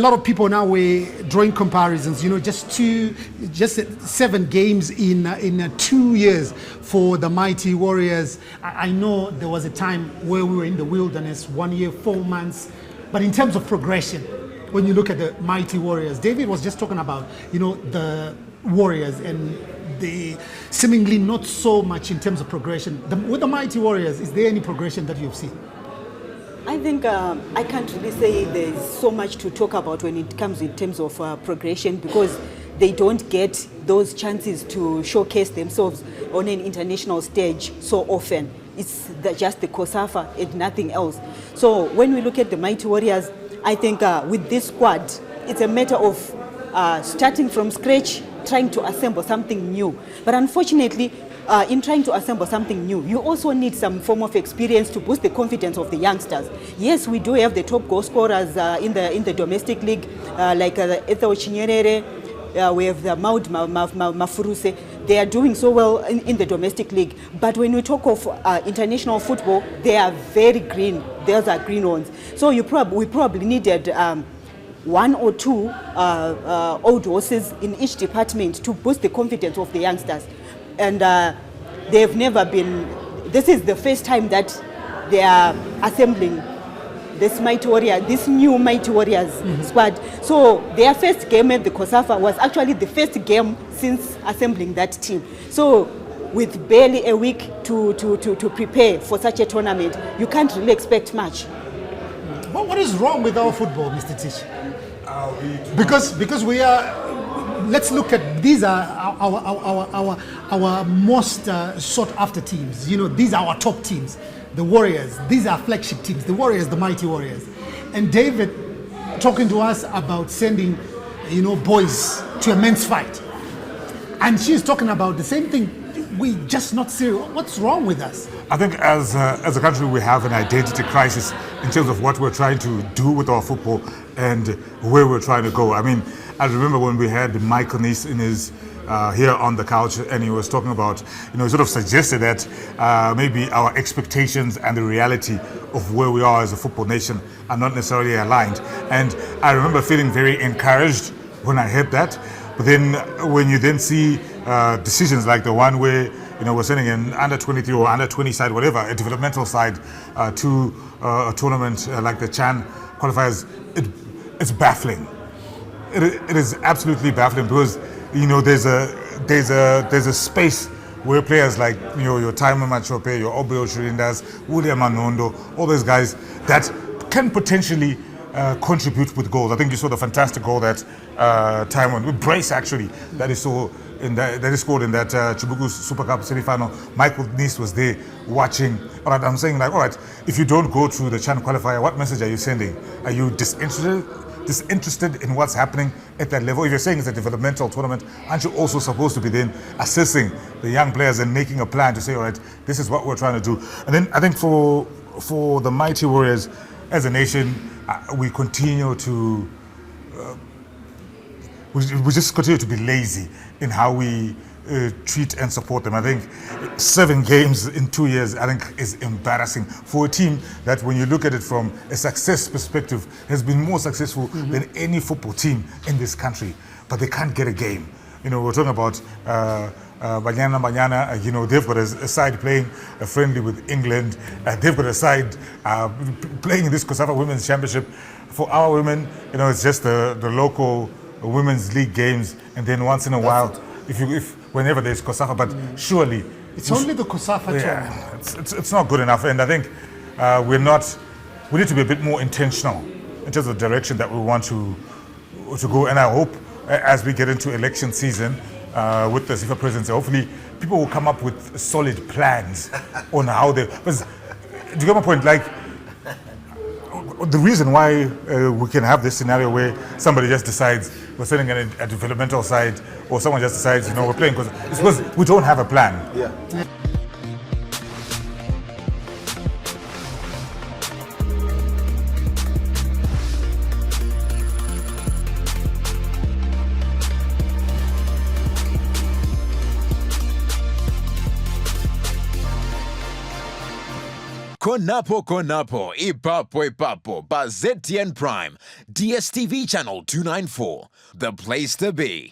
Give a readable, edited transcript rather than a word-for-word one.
a lot of people now were drawing comparisons. Just 7 games in 2 years for the mighty Warriors. I know there was a time where we were in the wilderness, 1 year, 4 months. But in terms of progression, when you look at the mighty Warriors, David was just talking about, the Warriors and the seemingly not so much in terms of progression. With the mighty Warriors, is there any progression that you've seen? I think I can't really say there's so much to talk about when it comes in terms of progression, because they don't get those chances to showcase themselves on an international stage so often. It's just the COSAFA and nothing else. So when we look at the mighty Warriors, I think with this squad, it's a matter of starting from scratch, trying to assemble something new. But unfortunately, in trying to assemble something new, you also need some form of experience to boost the confidence of the youngsters. Yes, we do have the top goal scorers in the domestic league, like Ethel Chinyerere, we have the Maud Mafuruse. They are doing so well in the domestic league. But when we talk of international football, they are very green. Those are green ones. So we probably needed 1 or 2 old horses in each department to boost the confidence of the youngsters. And they've never been, this is the first time that they are assembling this new Mighty Warriors squad. So their first game at the COSAFA was actually the first game since assembling that team. So with barely a week to prepare for such a tournament, you can't really expect much. What is wrong with our football, Mr. Tich? Because we are. Let's look at, these are our most sought after teams. These are our top teams. The Warriors, these are flagship teams. The Warriors, the mighty Warriors. And David talking to us about sending, boys to a men's fight. And she's talking about the same thing. We just not serious. What's wrong with us? I think as a country, we have an identity crisis in terms of what we're trying to do with our football and where we're trying to go. I mean, I remember when we had Michael Nice in his here on the couch, and he was talking about, he sort of suggested that maybe our expectations and the reality of where we are as a football nation are not necessarily aligned. And I remember feeling very encouraged when I heard that. But then when you then see decisions like the one where, we're sending an under 23 or under 20 side, whatever, a developmental side to a tournament like the CHAN qualifiers, it's baffling. It is absolutely baffling because there's a space where players like your Taima Machope, your Obeo Shirindas, William Anondo, all those guys that can potentially contribute with goals. I think you saw the fantastic goal that Taima with brace actually that is scored in that Chibuku Super Cup semi-final. Michael Nice was there watching. All right, I'm saying all right, if you don't go to the CHAN qualifier, what message are you sending? Are you disinterested in what's happening at that level? If you're saying it's a developmental tournament, aren't you also supposed to be then assessing the young players and making a plan to say, all right, this is what we're trying to do? And then I think for the mighty Warriors as a nation, we continue to we just continue to be lazy in how we treat and support them. I think 7 games in 2 years, I think, is embarrassing for a team that, when you look at it from a success perspective, has been more successful than any football team in this country, but they can't get a game. We're talking about Banyana, they've got a side playing a friendly with England. They've got a side playing in this COSAFA Women's Championship. For our women, it's just the local women's league games, and then once in a while, whenever there's COSAFA, but surely it's only the COSAFA tournament. It's not good enough, and I think we need to be a bit more intentional in terms of the direction that we want to go. And I hope as we get into election season with the FIFA presidency, hopefully people will come up with solid plans on how they. Because, do you get my point? Like, the reason why we can have this scenario where somebody just decides we're sending a developmental side, or someone just decides, we're playing, it's because we don't have a plan. Yeah. Konapo Konapo, Ipapo Ipapo, ba ZTN Prime, DSTV channel 294, the place to be.